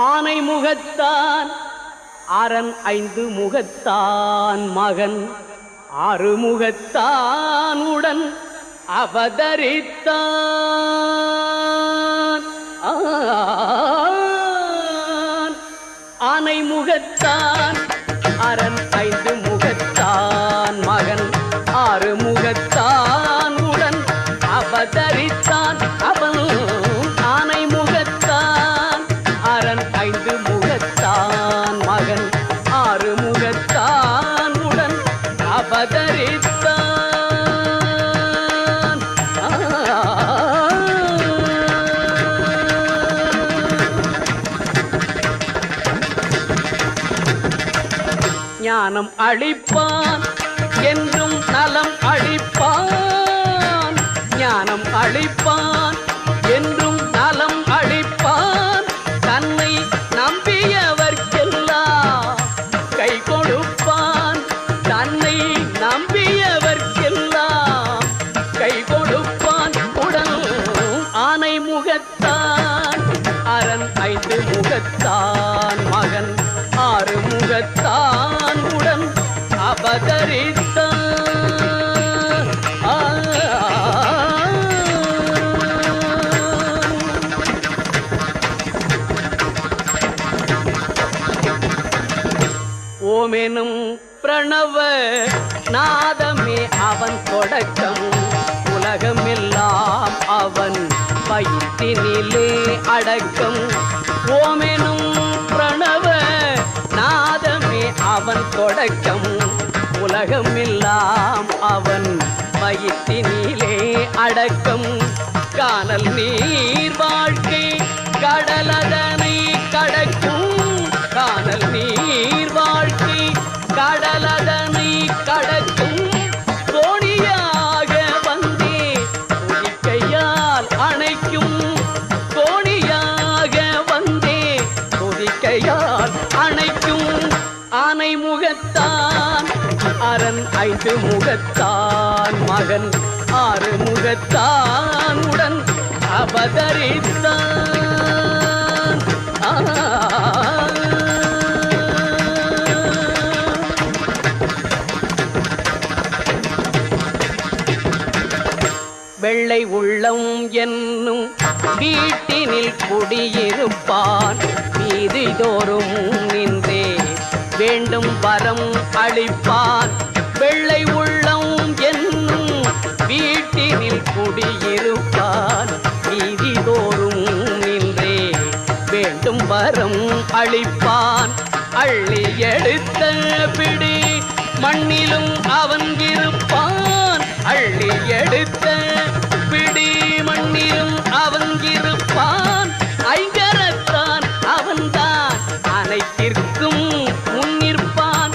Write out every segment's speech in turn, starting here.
ஆனை முகத்தான் அரண் 5 முகத்தான் மகன் 6 முகத்தான் உடன் அவதரித்தான். ஆனை முகத்தான் அரண் 5 முகத்தான் மகன் 6 முகத்தான் உடன் அவதரித்தான். அவன் ஆனை முகத்தான் அரண் 5 முகத்தான் மகன் 6 முகத்தான் உடன் அவதரித்தான். ஞானம் அளிப்பான் என்றும் நலம் அளிப்பான். ஞானம் அளிப்பான் என்றும் நலம் அளிப்பான். தன்னை நம்பியவர்க்கெல்லாம் கை கொடுப்பான். தன்னை நம்பியவர்க்கெல்லாம் கை கொடுப்பான். உடன் ஆனை முகத்தான் அரண் 5 முகத்தான் மகன் 6 முகத்தான் உடன் அவதரித்தான். ஓமெனும் பிரணவ நாதமே அவன் தொடக்கம். உலகமெல்லாம் அவன் வயிற்றினிலே அடக்கம். ஓமெனும் பிரணவ நாதமே அவன் தொடக்கம். உலகமெல்லாம் அவன் வயிற்றினிலே அடக்கம். கானல் நீர் வாழ்க்கை கடலதனை கடக்கும். கானல் நீர் வாழ்க்கை கடலதனை கடக்கும். கோணியாக வந்தே கொதிக்கையால் அணைக்கும். கோணியாக வந்தே கொதிக்கையால் அணைக்கும். ஆனை முகத்தான் அரண் 5 முகத்தான் மகன் 6 முகத்தான் உடன் அவதரித்தான். வெள்ளை உள்ளம் என்னும் வீட்டினில் குடியிருப்பான். வீதிதோறும் நின்றே வேண்டும் வரம் அளிப்பான். வெள்ளை உள்ளம் என்னும் வீட்டினில் குடியிருப்பான். வீதிதோறும் நின்றே வேண்டும் வரம் அளிப்பான். அள்ளி எடுத்த பிடி மண்ணிலும் அவன் இருப்பான். அள்ளி எடுத்த பிடி மண்ணிலும் அவன் இருப்பான். ஐங்கரத்தான் அவன்தான் அனைத்திற்கும் முன்னிற்பான்.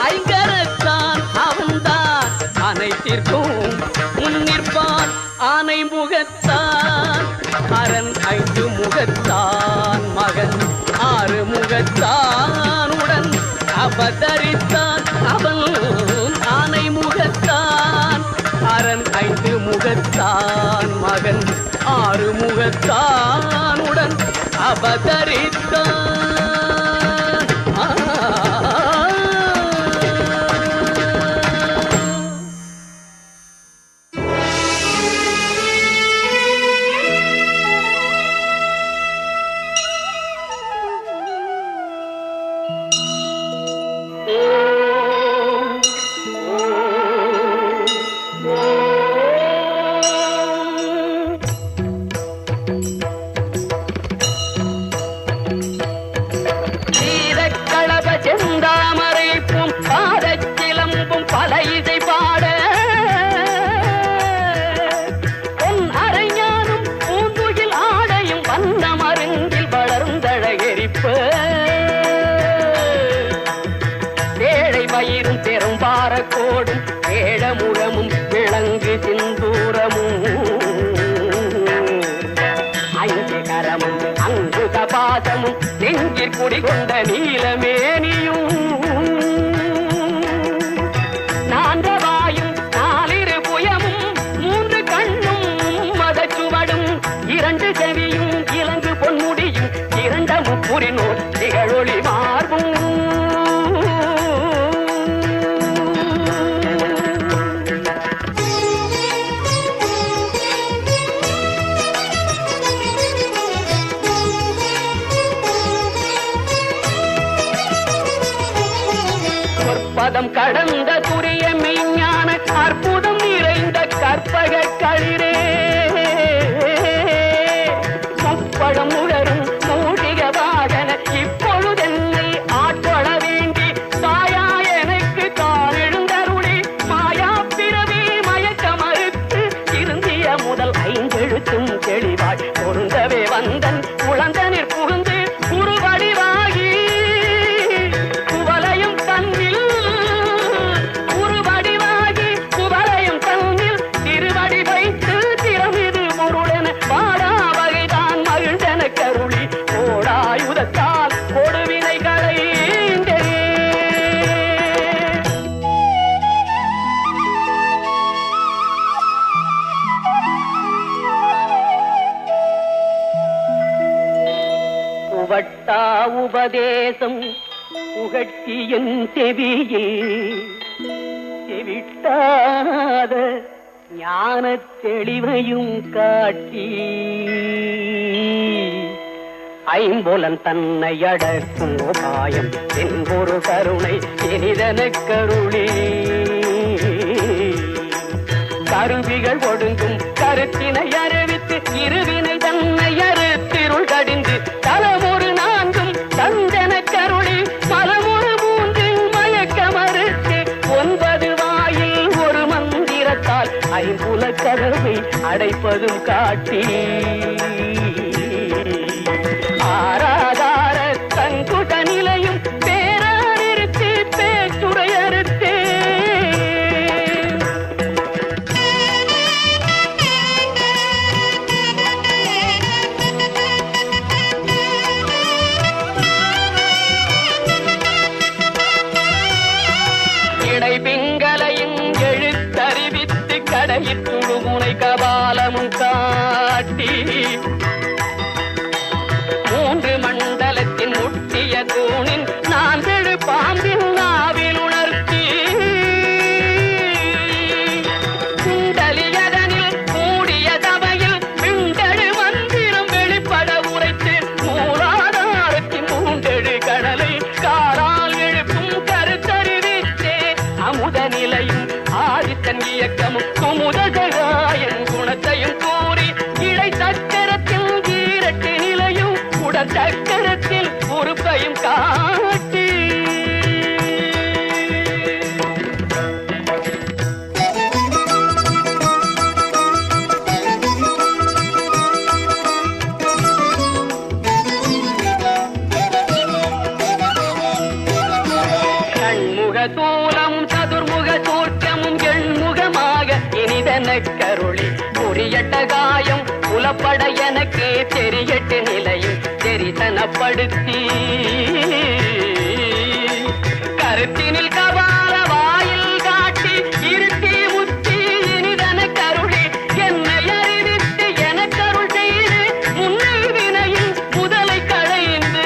ஐங்கரத்தான் அவன்தான் அனைத்திற்கும் முன்னிற்பான். ஆனை முகத்தான் அரண் 5 முகத்தான் மகன் 6 முகத்தான் உடன் அவதரித்தான். அவன் ஆனை முகத்தான் அரண் 5 முகத்தான் மகன் 6 முகத்தான் உடன் அவதரித்தான். ஏழை வயிறும் பெரும்பாரக்கோடும் ஏழமுகமும் விளங்கு சிந்தூரமும் 5 கரமும் அங்குத பாசமும் நெஞ்சிற் குடிகொண்ட நீலமேனியும் 4 வாயும் 4 புயமும் 3 கண்ணும் மதச்சுவடும் 2 செவியும் இலங்கு பொன்முடியும் 2 முப்புரி நோய் மதம் கடந்த துரிய மெய்ஞான அற்புதம் நிறைந்த கற்பக களிரே முப்பழம் உழரும் மூடிக வாகன இப்பொழுதென்னை ஆட்கொள்ள வேண்டி தாயா எனக்கு தான் எழுந்தருளி மாயா பிறவி மயக்க மறுத்து திருந்திய முதல் ஐந்தெழுத்தும் தெளிவாய் பொருந்தவே வந்தன் குழந்தனிற் புகுந்து குருவடிவாகி குவலையும் தன்னில் குருவடிவாகி குவலையும் தன்னில் திருவடி வைத்து திறமிது முருளென பாடா வகைதான் மகிழ்ந்தன கருளி கோடாயுதத்தால் கொடுவினைகளை உவட்டா உபதேசம் புகட்டியன் செவியில் செவிட்டாத ஞான தெளிவையும் காட்டி ஐம்புலன் தன்னை அடக்கும் உபாயம் என்பொரு கருணை இனிதன கருளி கருவிகள் ஒடுங்கும் கருத்தினை அறிவித்து இருவினை தன்னை அறுத்திருள் கடிந்து தலமொரு நான்கும் தந்தன கருளி பலமொரு மூன்றில் மயக்க மறுத்து 9 வாயில் ஒரு மந்திரத்தால் ஐம்புல கதவை அடைப்பதும் காட்டி ஆராதார தங்குட நிலையும் பேரானிருத்தி பேச்சுரையறுத்தே பிங்களையும் எழுத்தறிவித்து கடையிற்றுமுனை கபாலமும் காட்டி 3 மண்டலத்தின் முட்டிய தூணின் 4 பாம்பின் நாவில் உணர்த்தி குண்டலியதனில் கூடிய சபையில் விண்டழு மந்திரம் வெளிப்பட உரைத்து மூலாதாரத்தின் 3 கடலை காரால் எழுப்பும் கருத்தறிவித்தே அமுத நிலையும் ஆதித்தன் இயக்கமும் குமுதகாயன் குணத்தையும் கூறி இடை சக்கரத்தில் ஈரட்டு நிலையும் உடல் சக்கரத்தில் பொறுப்பையும் காட்டி கண்முக தூலமும் சதுர்முக சூர்க்கமும் எண்முகமாக இனிதன கருளி புரியட்ட காயம் புலப்பட எனக்கு தெரியட்டு நிலையும் தெரிசனப்படுத்தி கருத்தினில் கபால வாயில் காட்டி இருத்தி முத்தி இனிதன கருளி என்னை அறிவித்து எனக்கருள் செய்து முன்னை வினையில் முதலை களைந்து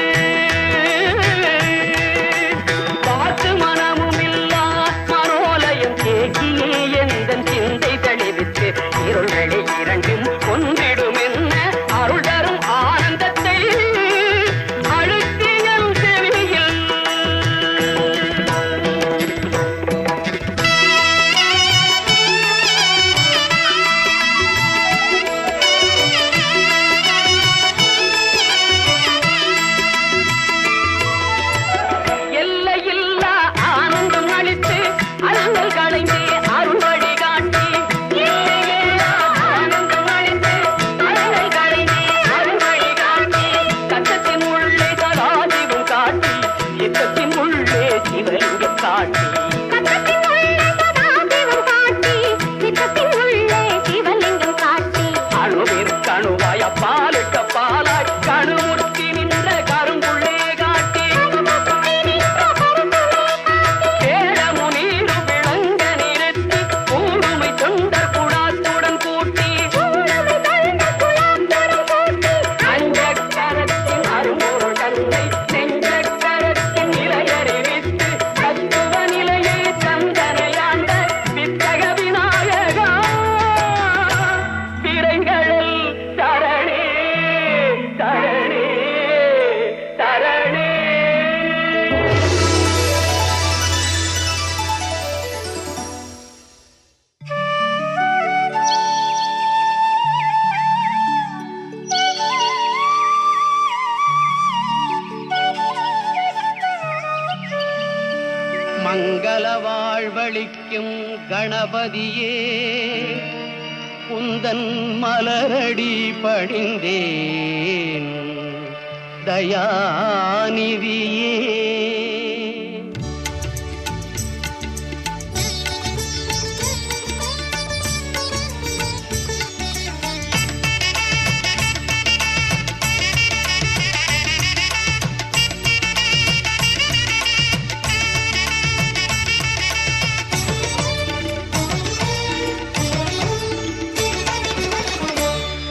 பார்த்து மனமும் இல்லா மனோலயம் தேக்கியே எந்தன் சிந்தை தெளிவித்து இருள் வெளி இரண்டும் கொன்றிடும் என்ன அருள் தரும் ஆனந்தத்தை அழுத்த மங்கள வாழ்வளிக்கும் கணபதியே குந்தன் மலரடி பணிந்தேன் தயாநிதியே.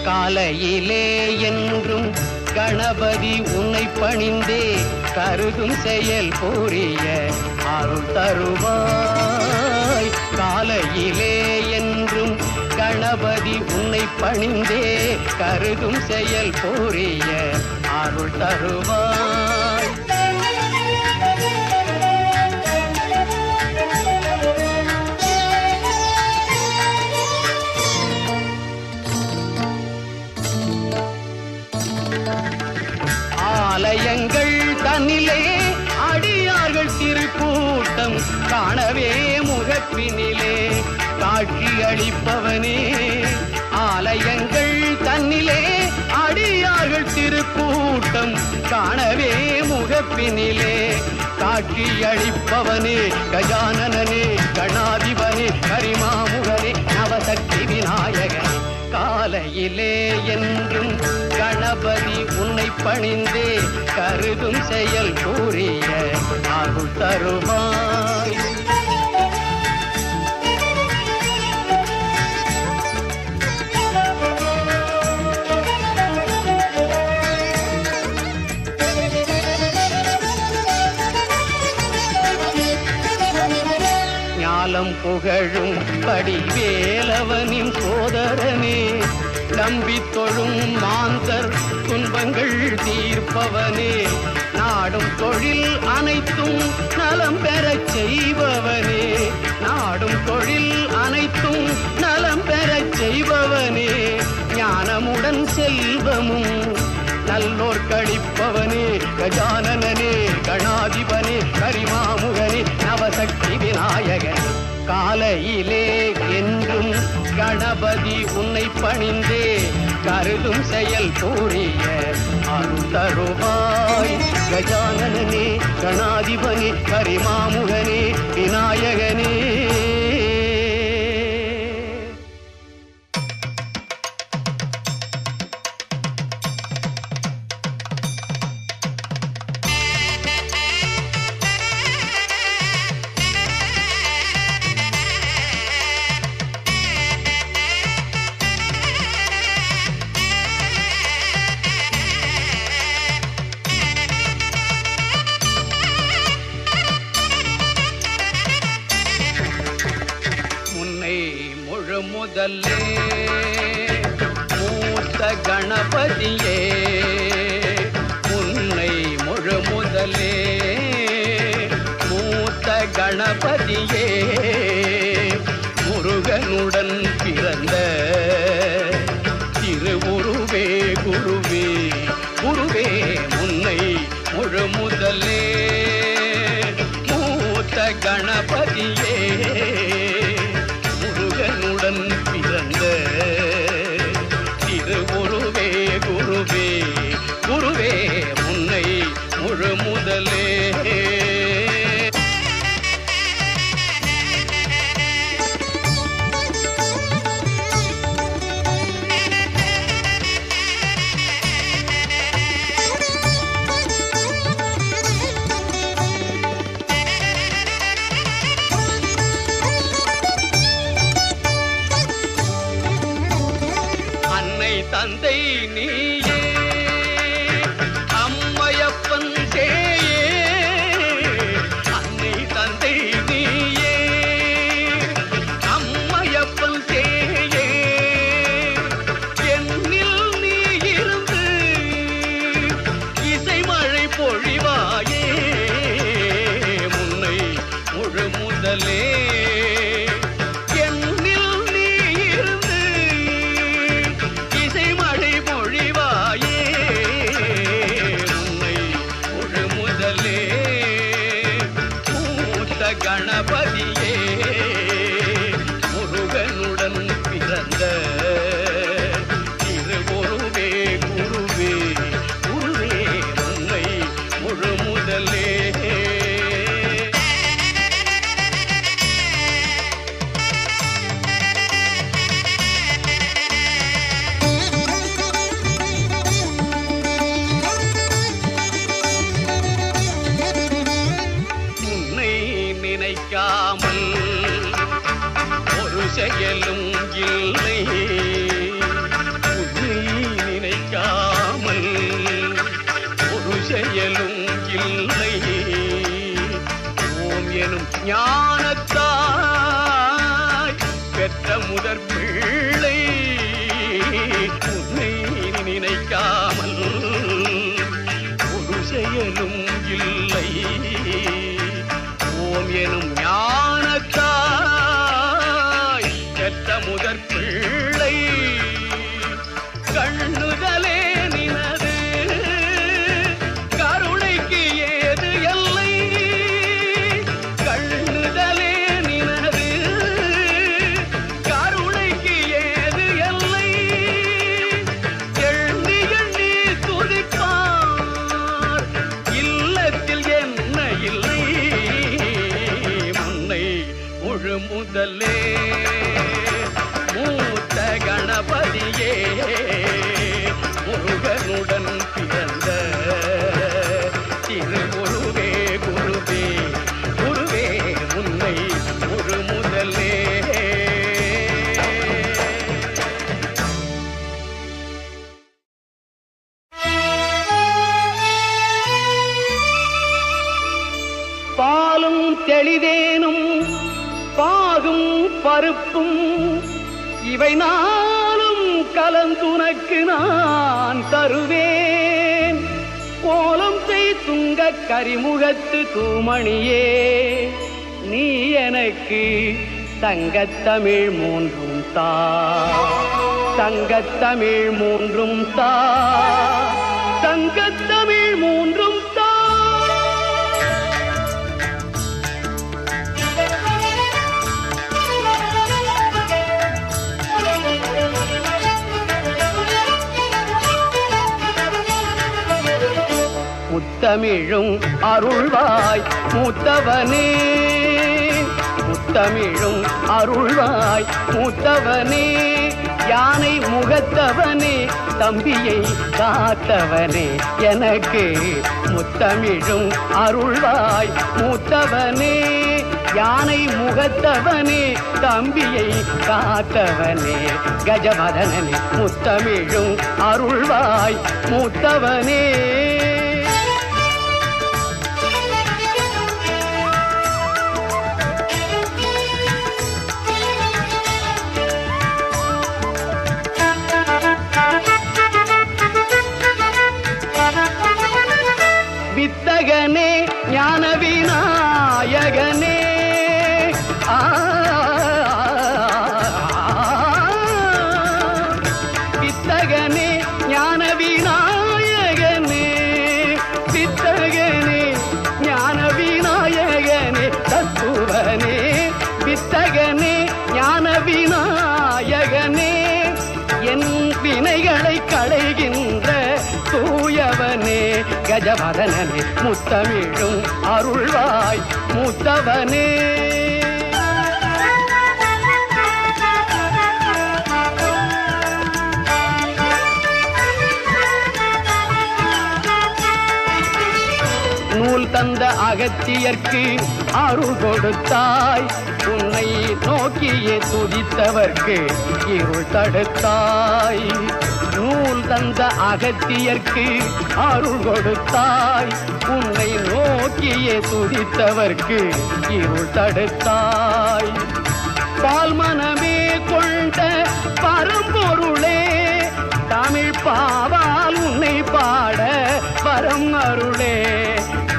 காலையிலே என்றும் கணபதி உன்னை பணிந்தே கருதும் செயல் புரிய அருள் தருவாய். காலையிலே என்றும் கணபதி உன்னை பணிந்தே கருதும் செயல் புரிய அருள் தருவாய். ஆலயங்கள் தன்னிலே அடியார்கள் திருக்கூட்டம் காணவே முகப்பினிலே காட்சி அளிப்பவனே. ஆலயங்கள் தன்னிலே அடியார்கள் திருக்கூட்டம் காணவே முகப்பினிலே காட்சி அளிப்பவனே. கஜானனே கணாதிபனே கரிமாமுகனே நவசக்தி விநாயகனே. காலையிலே என்றும் கணபதி உன்னை பணிந்தே கருதும் செயல் கூறிய அருள் தருவாய். ஞாலம் புகழும் படிவேலவனின் சோதரனே நம்பி தொழும் மாந்தர் துன்பங்கள் தீர்ப்பவனே. நாடும் தொழில் அனைத்தும் நலம் பெறச் செய்பவனே. நாடும் தொழில் அனைத்தும் நலம் பெறச் செய்பவனே. ஞானமுடன் செல்வமும் நல்லோர் கழிப்பவனே. கஜானனே கணாதிபனே கரிமாமுகனே நவசக்தி விநாயகனே. காலையிலே என்றும் கணபதி உன்னை பணிந்தே கருதும் செயல் புரிய அருள் தருவாய். கஜானனே கணாதிபனே கரிமாமுகனே விநாயகனே. முதல்லே மூத்த கணபதியே உன்னை முழு முதலே மூத்த கணபதியே முருகனுடன் பிறந்த திருவுருவே குருவே குருவே உன்னை முழு முதலே மூத்த கணபதியே முருகனுடன் பிறந்த திருவுருவே குருவே குருவே உன்னை முழு முதலே. செயலும் இல்லை உன்னை நினைக்காமல் ஒரு செயலும் இல்லை ஓம் எனும் ஞானத்தாய் பெற்ற முதற் பிள்ளை உன்னை நினைக்காமல் ஒரு செயலும் இல்லை ஓம் எனும் ஞானத்தாய் பெற்ற முதற் பிள்ளை கண்ணுதலே நினது கருணைக்கு ஏது எல்லை கண்ணுதலே நினது கருணைக்கு ஏது எல்லை எண்ணி எண்ணி துதிப்பார் இல்லத்தில் என்ன இல்லை முன்னை முழு முதலே மூத்த கணபதியே முருகனுடன் பிறந்த திருமுருகே குருவே குருவே முன்னை முழு முதலே பாலும் தெளிதேனும் பாகும் பருப்பும் இவை நாளும் கலந்துனக்கு நான் தருவேன் கோலம் செய் துங்க கரிமுகத்து தூமணியே நீ எனக்கு தங்கத்தமிழ் மூன்றும் தா தங்கத்தமிழ் மூன்றும் தா தங்கத்தமிழ் மூன்றும் தா முத்தமிழும் அருள்வாய் மூத்தவனே முத்தமிழும் அருள்வாய் மூத்தவனே யானை முகத்தவனே தம்பியை காத்தவனே எனக்கு முத்தமிழும் அருள்வாய் மூத்தவனே யானை முகத்தவனே தம்பியை காத்தவனே கஜவதனனே முத்தமிழும் அருள்வாய் மூத்தவனே வித்தகனே ஞான விநாயகனே வித்தகனே ஞான விநாயகனே வித்தகனே ஞான விநாயகனே தத்துவனே வித்தகனே ஞான விநாயகனே என் வினைகளை களைகின்ற தூயவனே கஜவதனனே முத்தமிழும் அருள்வாய் மூத்தவனே நூல் தந்த அகத்தியர்க்கு அருள் கொடுத்தாய் உன்னை நோக்கியே துதித்தவர்க்கு இருள் தடுத்தாய் நூல் தந்த அகத்தியர்க்கு அருள் கொடுத்தாய் உன்னை நோக்கியே துதித்தவர்க்கு இருள் தடுத்தாய் பால் மனமே கொண்ட பரம்பொருளே தமிழ் பாவால் உன்னை பாட வரம் அருளே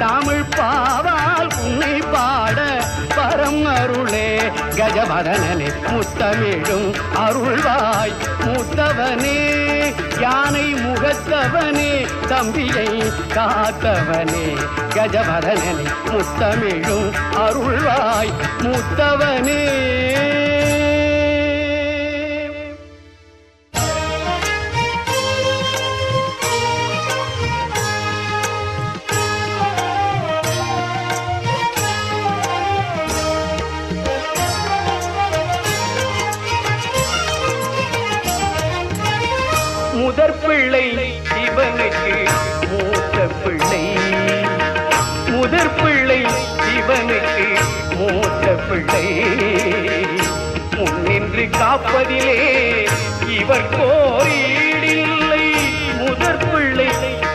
தமிழ் பாவால் உன்னை பாட வரம் அருளே கஜவதனனே முத்தமிழும் அருள்வாய் மூத்தவனே யானை முகத்தவனே தம்பியை காத்தவனே கஜவதனனே முத்தமிழும் அருள்வாய் மூத்தவனே முதற் பிள்ளை சிவனுக்கு மூத்த பிள்ளை முதற் பிள்ளை சிவனுக்கு மூத்த பிள்ளை முன்னின்று காப்பதிலே இவர் கோரீடில்லை. முதற் பிள்ளை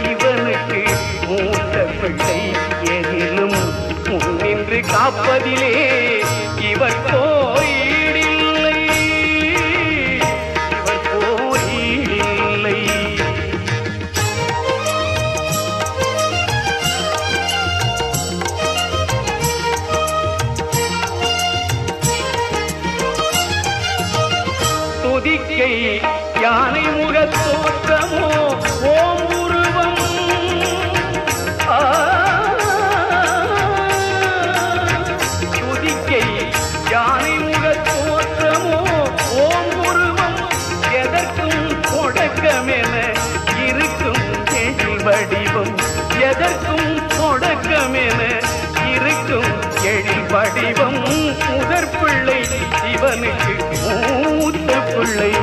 இவனுக்கு மூத்த பிள்ளை எதிலும் முன்னின்று காப்பதிலே இவர் கோரீடில்லை. இவர் கோரீடில்லை. துதிக்கை யானை முகத் தோற்றமோ ஓம் உருவம். துதிக்கை யானை முகத் தோற்றமோ ஓம் உருவம். எதற்கும் தொடக்கமென இருக்கும் எழில் வடிவம். எதற்கும் தொடக்கமென இருக்கும் எழில் வடிவம். முதற் பிள்ளை இவனுக்கு மூத்த பிள்ளை.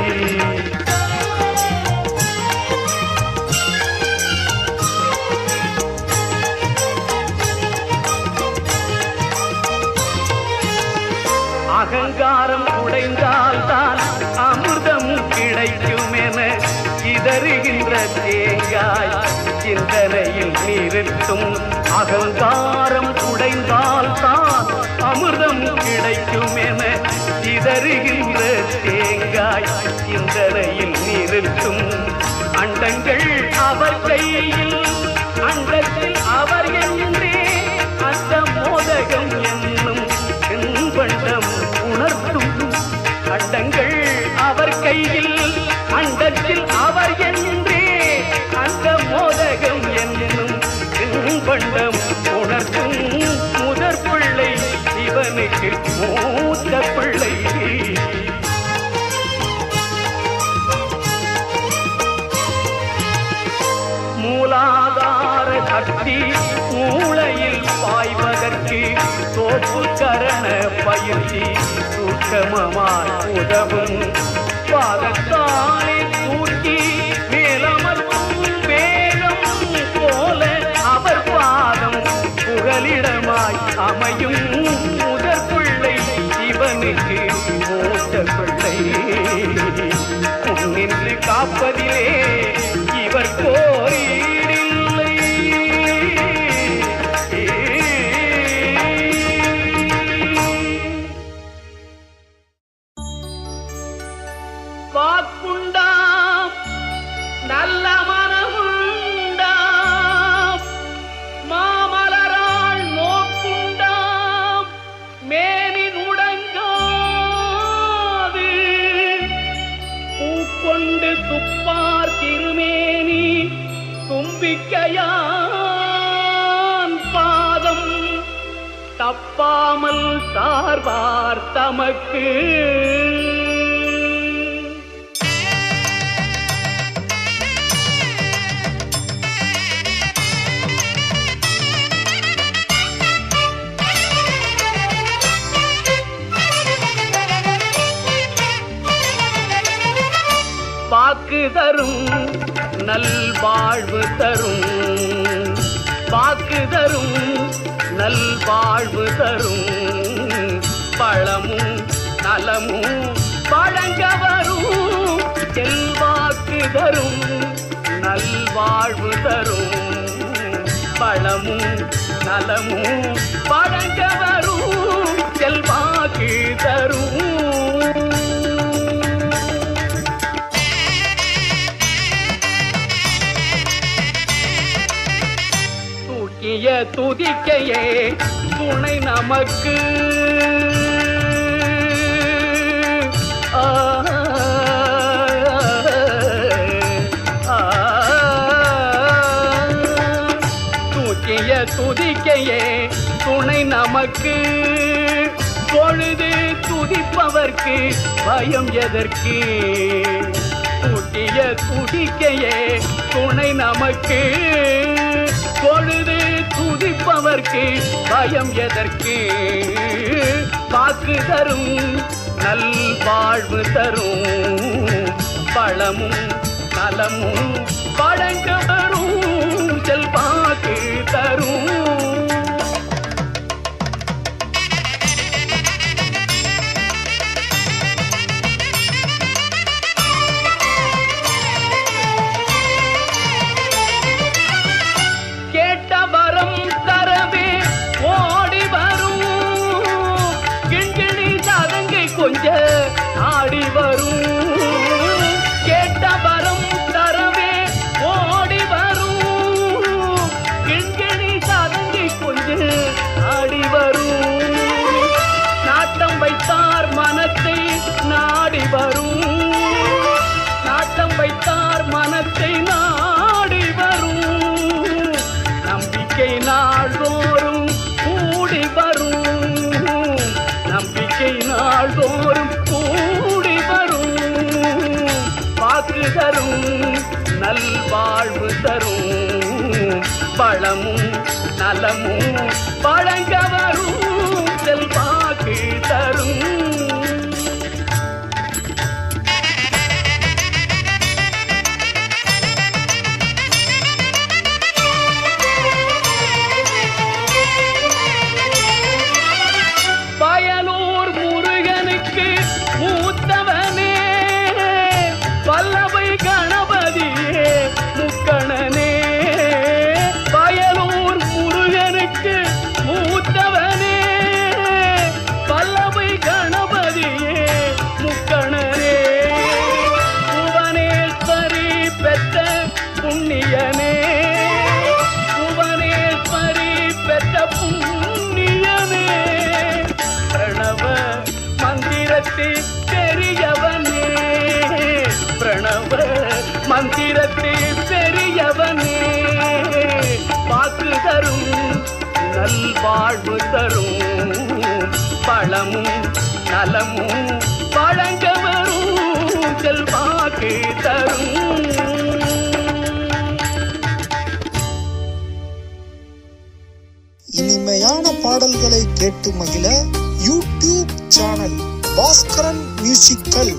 அகங்காரம் உடைந்தால்தான் அமிர்தம் கிடைக்கும் என சிதறுகின்ற தேங்காய் சிந்தனையில் நிறுத்தும். அகங்காரம் உடைந்தால்தான் அமிர்தம் கிடைக்கும் என சிதறுகின்ற தேங்காய் சிந்தனையில் நிறுத்தும். அண்டங்கள் அவர் கையில் அண்டத்தில் அவர் என்றே அந்த மோதகம் என்னும் பண்டம் உணர்த்தும். அண்டங்கள் அவர் கையில் அண்டத்தில் அவர் என்றே அந்த மோதகம் என்னும் பண்டம் உணர்த்தும். முதற் பிள்ளை இவனுக்கு மூத்த பிள்ளை. மூலாதார சக்தி மூளையில் பாய்வதற்கு தோப்பு கரண பயிற்சி சூட்சமமாய் உதவும். பாதத்தாலே தூக்கி மேலமர்த்தும் வேகம் போல அவர் பாதம் புகலிடமாய் அமையும். முதற் பிள்ளை இவனுக்கு மூத்த பிள்ளை. முன்னின்று காப்பதிலே இவர் கோரீடில்லை. வாக்குண்டாம் நல்ல மனமுண்டாம் மாமலரால் நோக்குண்டாம் மேனி நுடங்காது. பூக்கொண்டு துப்பார் திருமேனி தும்பிக்கையான் பாதம் தப்பாமல் சார்வார் தமக்கு. பாக்கு தரும் நல்வாழ்வு தரும். பாக்கு தரும் நல்வாழ்வு தரும். பழமும் நலமும் வழங்க வரும். செல்வாக்கு தரும் நல்வாழ்வு தரும். பழமும் நலமும் வழங்க வரும். செல்வாக்கு தரும். துதிக்கையே துணை நமக்கு. தூக்கிய துதிக்கையே துணை நமக்கு. பொழுது துதிப்பவர்க்கு பயம் எதற்கு. தூக்கிய துதிக்கையே துணை நமக்கு. பொழுது துதிப்பவர்க்கு பயம் எதற்கு. வாக்கு தரும் நல்வாழ்வு தரும். பழமும் நலமும் வழங்க வரும். செல்வாக்கு தரும். வாழ்வு தரும் பழமும் நலமும் வழங்க வரும் செல்வாக்கு தரும். பயலூர் முருகனுக்கு மூத்தவனே வல்லபை கணபதியே முக்கணனே. பயலூர் முருகனுக்கு மூத்தவனே வல்லபை கணபதியே முக்கணனே. புவனேஸ்வரி பெற்ற புண்ணியனே, புவனேஸ்வரி பெற்ற புண்ணியனே. பிரணவ மந்திரத்தில் பெரியவனே, பிரணவ மந்திரத்தில் பெரியவனே. வாக்கு தரும் நல்வாழ்வு தரும் பழமும் நலமும் வழங்க வரும் செல்வாக்கு தரும். இனிமையான பாடல்களை கேட்டு மகிழ YouTube channel Bhaskaran musical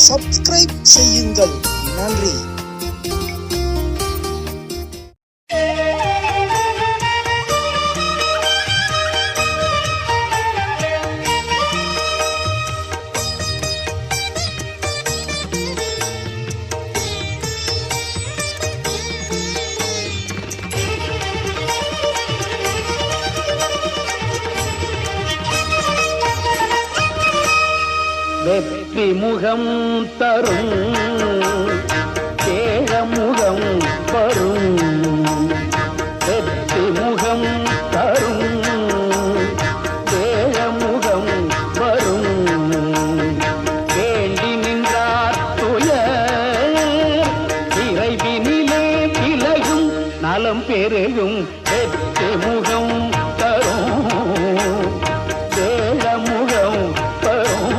subscribe செய்யுங்கள். நன்றி. வெற்றி முகம் தரும் கேழமுகம் வரும், வெற்றி முகம் தரும் கேழமுகம் வரும். வேண்டி நின்றார் துயர் இறைவினிலே விலகும் நலம் பெருகும். வெற்றி முகம் தரும் கேழமுகம் வரும்.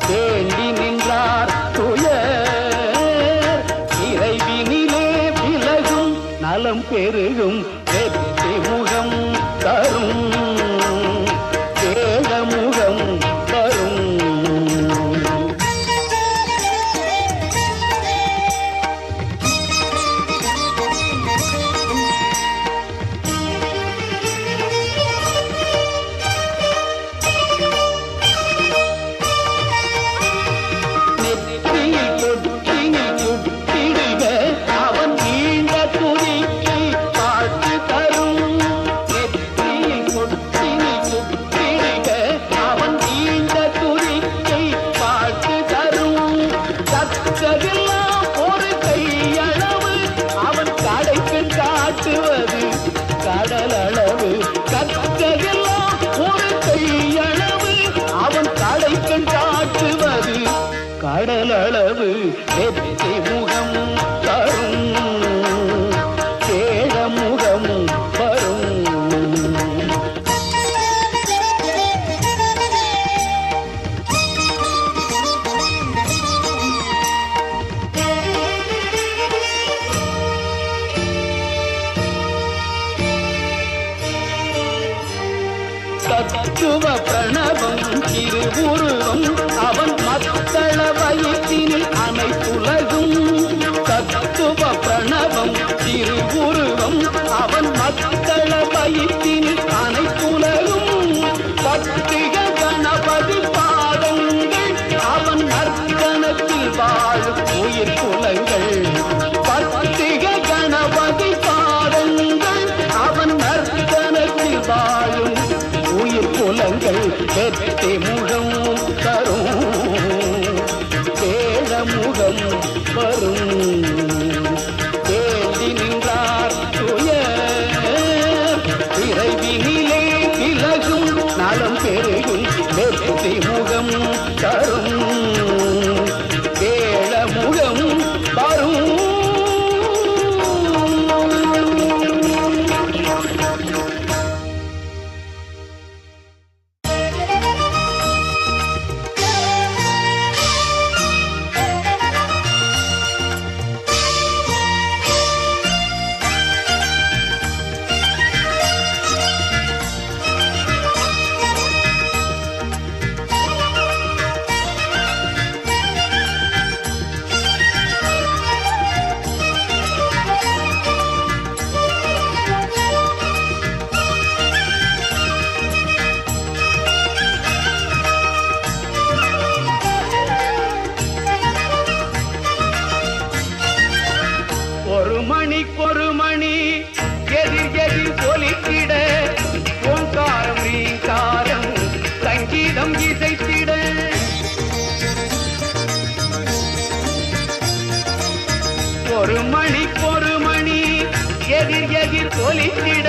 வேண்டி நின்றார் துயர் இறைவினிலே விலகும் நலம் பெருகும். வெற்றி முகம் தரும் கேழமுகம் வரும். அவன் நீண்ட துதிக்கு வாழ்த்து தரும். நெற்றியில் கொட்டினி குத்திடுக அவன் நீண்ட துதிக்கு வாழ்த்து தரும். கற்றதெல்லாம் ஒரு கையளவு அவன் கடைக்கு காட்டுவது கடலளவு. கற்றதெல்லாம் ஒரு கையளவு அவன் கடைக்கு காட்டுவது கடலளவு. வெற்றி முகம் தரும் கேழமுகம் வரும். தத்துவ பிரணவம் திருவுருவம் அவன் மத்தள வயிற்றினில் அனைத்துலகும். தத்துவ பிரணவம் திருவுருவம் அவன் மத்தள வயிற்றினில் அனைத்துலகும். பத்திக கணபதி பாதங்கள் அவன் நற்கணத்தில் வாழும் உயிர் குலங்கள். பத்திக கணபதி பாதங்கள் அவன் நற்கணத்தில் வாழும் உயிர் குலங்கள். வெற்றி முகம் தரும் கேழமுகம் வரும். வேண்டி நின்றார் துயர் இறை சீர் தொலித்திட